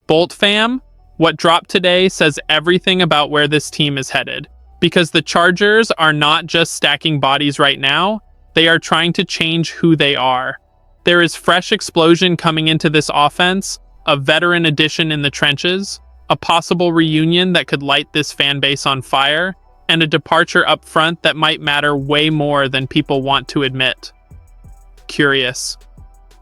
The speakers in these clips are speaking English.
Bolt fam, what dropped today says everything about where this team is headed. Because the Chargers are not just stacking bodies right now, they are trying to change who they are. There is fresh explosion coming into this offense, a veteran addition in the trenches, a possible reunion that could light this fan base on fire, and a departure up front that might matter way more than people want to admit. Curious.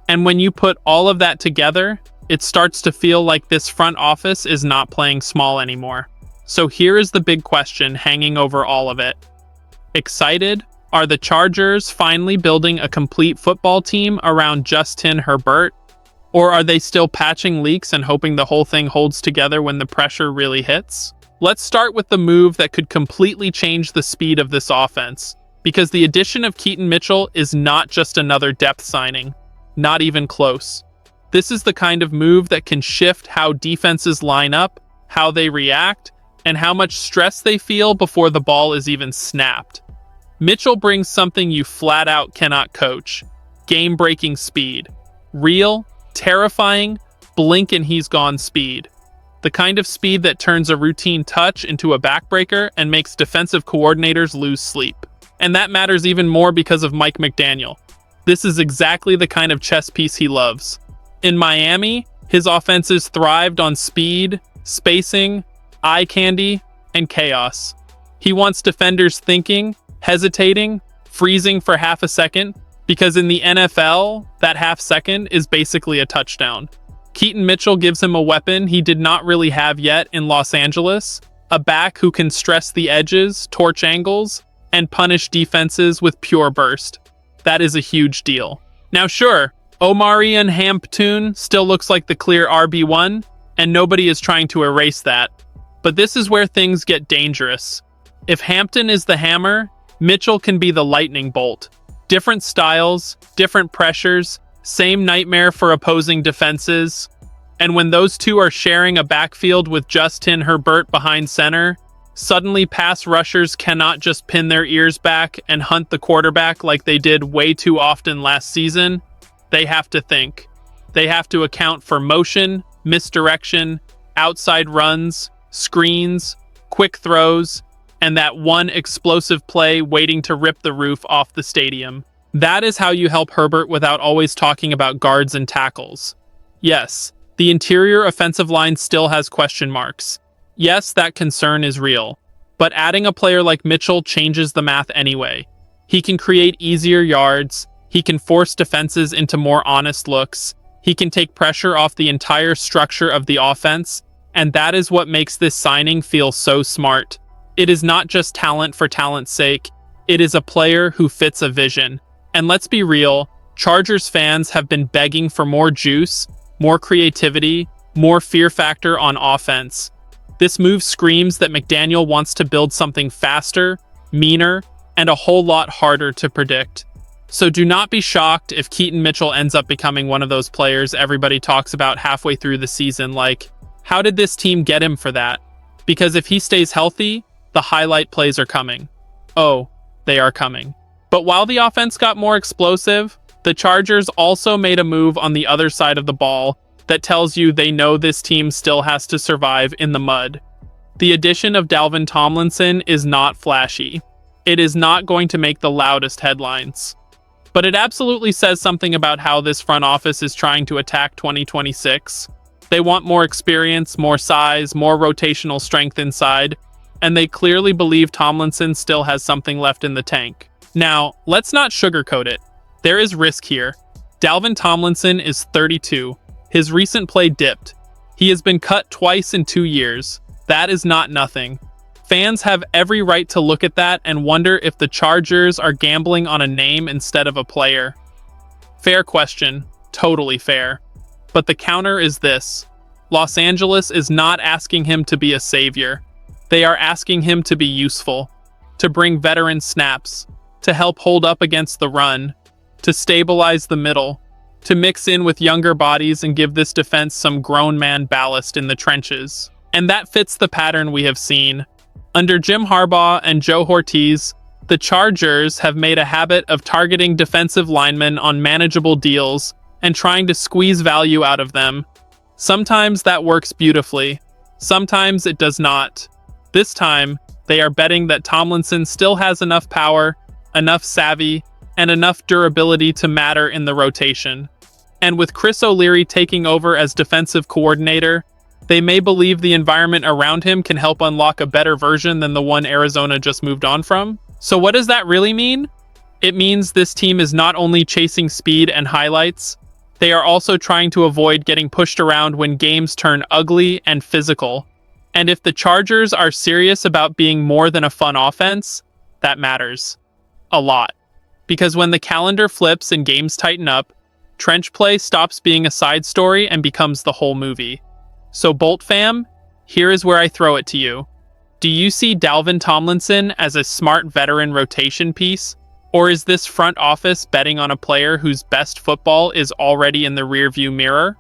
And when you put all of that together, it starts to feel like this front office is not playing small anymore. So here is the big question hanging over all of it. Excited? Are the Chargers finally building a complete football team around Justin Herbert? Or are they still patching leaks and hoping the whole thing holds together when the pressure really hits? Let's start with the move that could completely change the speed of this offense, because the addition of Keaton Mitchell is not just another depth signing. Not even close. This is the kind of move that can shift how defenses line up, how they react, and how much stress they feel before the ball is even snapped. Mitchell brings something you flat out cannot coach. Game-breaking speed. Real, terrifying, blink and he's gone speed. The kind of speed that turns a routine touch into a backbreaker and makes defensive coordinators lose sleep. And that matters even more because of Mike McDaniel. This is exactly the kind of chess piece he loves. In Miami, his offenses thrived on speed, spacing, eye candy, and chaos. He wants defenders thinking, hesitating, freezing for half a second, because in the NFL, that half second is basically a touchdown. Keaton Mitchell gives him a weapon he did not really have yet in Los Angeles, a back who can stress the edges, torch angles, and punish defenses with pure burst. That is a huge deal. Now sure, Omarion Hampton still looks like the clear RB1, and nobody is trying to erase that. But this is where things get dangerous. If Hampton is the hammer, Mitchell can be the lightning bolt. Different styles, different pressures, same nightmare for opposing defenses. And when those two are sharing a backfield with Justin Herbert behind center, suddenly pass rushers cannot just pin their ears back and hunt the quarterback like they did way too often last season. They have to think. They have to account for motion, misdirection, outside runs, screens, quick throws, and that one explosive play waiting to rip the roof off the stadium. That is how you help Herbert without always talking about guards and tackles. Yes, the interior offensive line still has question marks. Yes, that concern is real. But adding a player like Mitchell changes the math anyway. He can create easier yards, he can force defenses into more honest looks, he can take pressure off the entire structure of the offense, and that is what makes this signing feel so smart. It is not just talent for talent's sake, it is a player who fits a vision. And let's be real, Chargers fans have been begging for more juice, more creativity, more fear factor on offense. This move screams that McDaniel wants to build something faster, meaner, and a whole lot harder to predict. So do not be shocked if Keaton Mitchell ends up becoming one of those players everybody talks about halfway through the season, like, how did this team get him for that? Because if he stays healthy, the highlight plays are coming. Oh, they are coming. But while the offense got more explosive, the Chargers also made a move on the other side of the ball that tells you they know this team still has to survive in the mud. The addition of Dalvin Tomlinson is not flashy. It is not going to make the loudest headlines. But it absolutely says something about how this front office is trying to attack 2026. They want more experience, more size, more rotational strength inside, and they clearly believe Tomlinson still has something left in the tank. Now, let's not sugarcoat it. There is risk here. Dalvin Tomlinson is 32. His recent play dipped. He has been cut twice in 2 years. That is not nothing. Fans have every right to look at that and wonder if the Chargers are gambling on a name instead of a player. Fair question. Totally fair. But the counter is this. Los Angeles is not asking him to be a savior. They are asking him to be useful, to bring veteran snaps, to help hold up against the run, to stabilize the middle, to mix in with younger bodies and give this defense some grown man ballast in the trenches. And that fits the pattern we have seen. Under Jim Harbaugh and Joe Ortiz, the Chargers have made a habit of targeting defensive linemen on manageable deals and trying to squeeze value out of them. Sometimes that works beautifully. Sometimes it does not. This time, they are betting that Tomlinson still has enough power, enough savvy, and enough durability to matter in the rotation. And with Chris O'Leary taking over as defensive coordinator, they may believe the environment around him can help unlock a better version than the one Arizona just moved on from. So what does that really mean? It means this team is not only chasing speed and highlights, they are also trying to avoid getting pushed around when games turn ugly and physical. And if the Chargers are serious about being more than a fun offense, that matters. A lot. Because when the calendar flips and games tighten up, trench play stops being a side story and becomes the whole movie. So Bolt fam, here is where I throw it to you. Do you see Dalvin Tomlinson as a smart veteran rotation piece? Or is this front office betting on a player whose best football is already in the rearview mirror?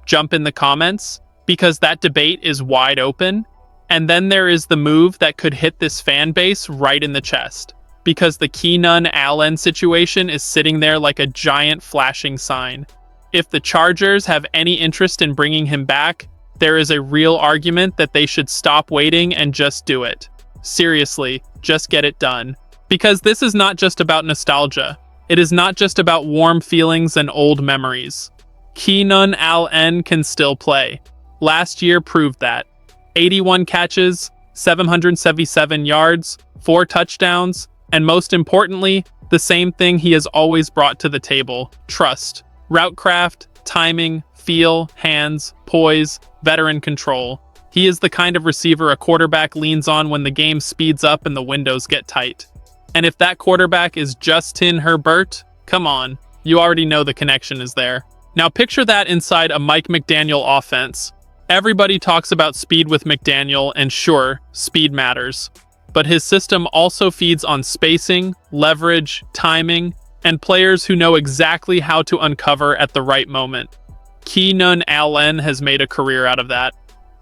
Jump in the comments, because that debate is wide open. And then there is the move that could hit this fan base right in the chest, because the Keenan Allen situation is sitting there like a giant flashing sign. If the Chargers have any interest in bringing him back, there is a real argument that they should stop waiting and just do it. Seriously, just get it done. Because this is not just about nostalgia. It is not just about warm feelings and old memories. Keenan Allen can still play. Last year proved that. 81 catches, 777 yards, 4 touchdowns, and most importantly, the same thing he has always brought to the table: trust, route craft, timing, feel, hands, poise, veteran control. He is the kind of receiver a quarterback leans on when the game speeds up and the windows get tight. And if that quarterback is Justin Herbert, come on, you already know the connection is there. Now picture that inside a Mike McDaniel offense. Everybody talks about speed with McDaniel, and sure, speed matters. But his system also feeds on spacing, leverage, timing, and players who know exactly how to uncover at the right moment. Keenan Allen has made a career out of that.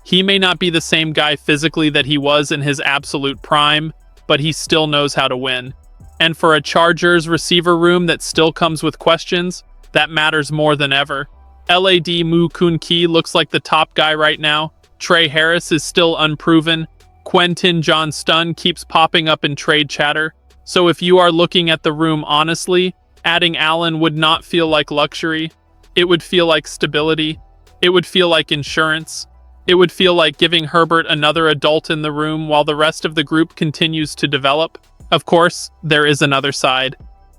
He may not be the same guy physically that he was in his absolute prime, but he still knows how to win. And for a Chargers receiver room that still comes with questions, that matters more than ever. LAD Mukunki looks like the top guy right now. Trey Harris is still unproven. Quentin Johnston keeps popping up in trade chatter. So if you are looking at the room honestly, adding Allen would not feel like luxury. It would feel like stability. It would feel like insurance. It would feel like giving Herbert another adult in the room while the rest of the group continues to develop. Of course, there is another side.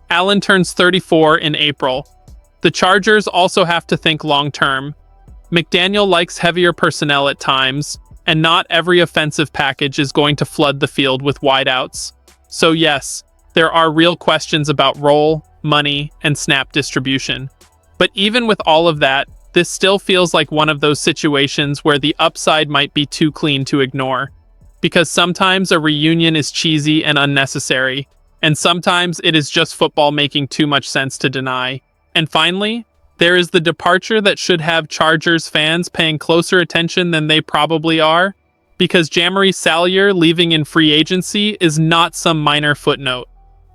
Allen turns 34 in April. The Chargers also have to think long-term. McDaniel likes heavier personnel at times, and not every offensive package is going to flood the field with wideouts. So yes, there are real questions about role, money, and snap distribution. But even with all of that, this still feels like one of those situations where the upside might be too clean to ignore. Because sometimes a reunion is cheesy and unnecessary, and sometimes it is just football making too much sense to deny. And finally, there is the departure that should have Chargers fans paying closer attention than they probably are, because Jamari Salyer leaving in free agency is not some minor footnote.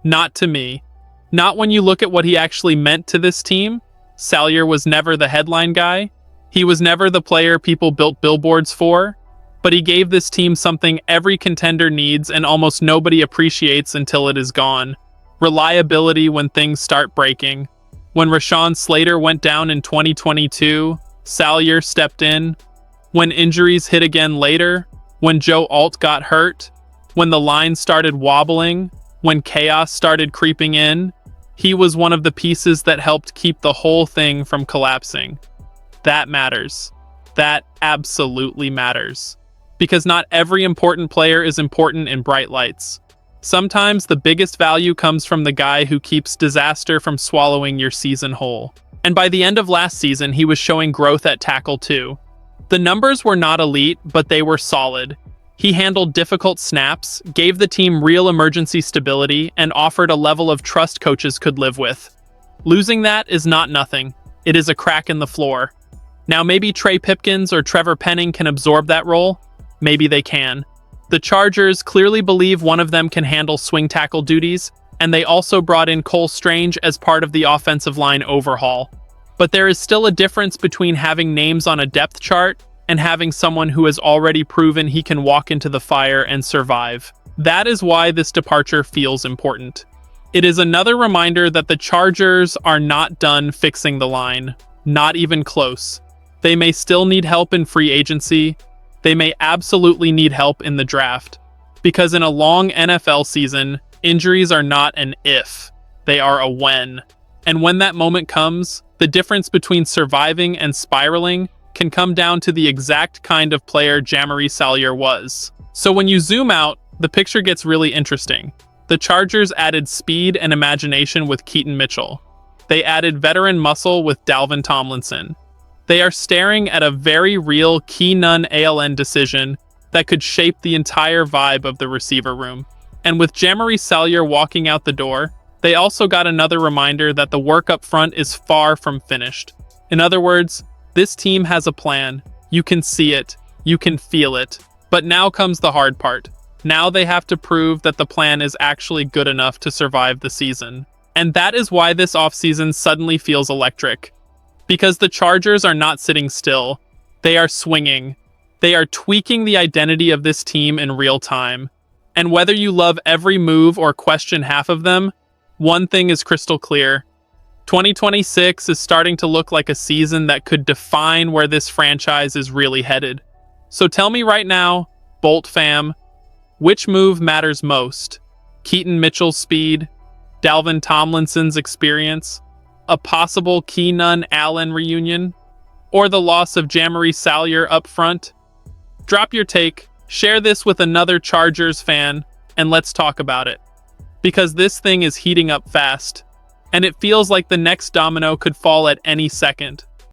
Not to me. Not when you look at what he actually meant to this team. Salyer was never the headline guy. He was never the player people built billboards for. But he gave this team something every contender needs and almost nobody appreciates until it is gone. Reliability when things start breaking. When Rashawn Slater went down in 2022, Salyer stepped in. When injuries hit again later, when Joe Alt got hurt, when the line started wobbling, when chaos started creeping in, he was one of the pieces that helped keep the whole thing from collapsing. That matters. That absolutely matters. Because not every important player is important in bright lights. Sometimes the biggest value comes from the guy who keeps disaster from swallowing your season whole. And by the end of last season, he was showing growth at tackle too. The numbers were not elite, but they were solid. He handled difficult snaps, gave the team real emergency stability, and offered a level of trust coaches could live with. Losing that is not nothing. It is a crack in the floor. Now maybe Trey Pipkins or Trevor Penning can absorb that role. Maybe they can. The Chargers clearly believe one of them can handle swing tackle duties, and they also brought in Cole Strange as part of the offensive line overhaul. But there is still a difference between having names on a depth chart and having someone who has already proven he can walk into the fire and survive. That is why this departure feels important. It is another reminder that the Chargers are not done fixing the line, not even close. They may still need help in free agency. They may absolutely need help in the draft. Because in a long NFL season, injuries are not an if, they are a when. And when that moment comes, the difference between surviving and spiraling can come down to the exact kind of player Jamari Salyer was. So when you zoom out, the picture gets really interesting. The Chargers added speed and imagination with Keaton Mitchell. They added veteran muscle with Dalvin Tomlinson. They are staring at a very real Keenan Allen decision that could shape the entire vibe of the receiver room. And with Jamari Salyer walking out the door, they also got another reminder that the work up front is far from finished. In other words, this team has a plan. You can see it. You can feel it. But now comes the hard part. Now they have to prove that the plan is actually good enough to survive the season. And that is why this offseason suddenly feels electric. Because the Chargers are not sitting still. They are swinging. They are tweaking the identity of this team in real time. And whether you love every move or question half of them, one thing is crystal clear. 2026 is starting to look like a season that could define where this franchise is really headed. So tell me right now, Bolt fam, which move matters most? Keaton Mitchell's speed, Dalvin Tomlinson's experience, a possible Keenan Allen reunion, or the loss of Jamari Salyer up front? Drop your take, share this with another Chargers fan, and let's talk about it. Because this thing is heating up fast, and it feels like the next domino could fall at any second.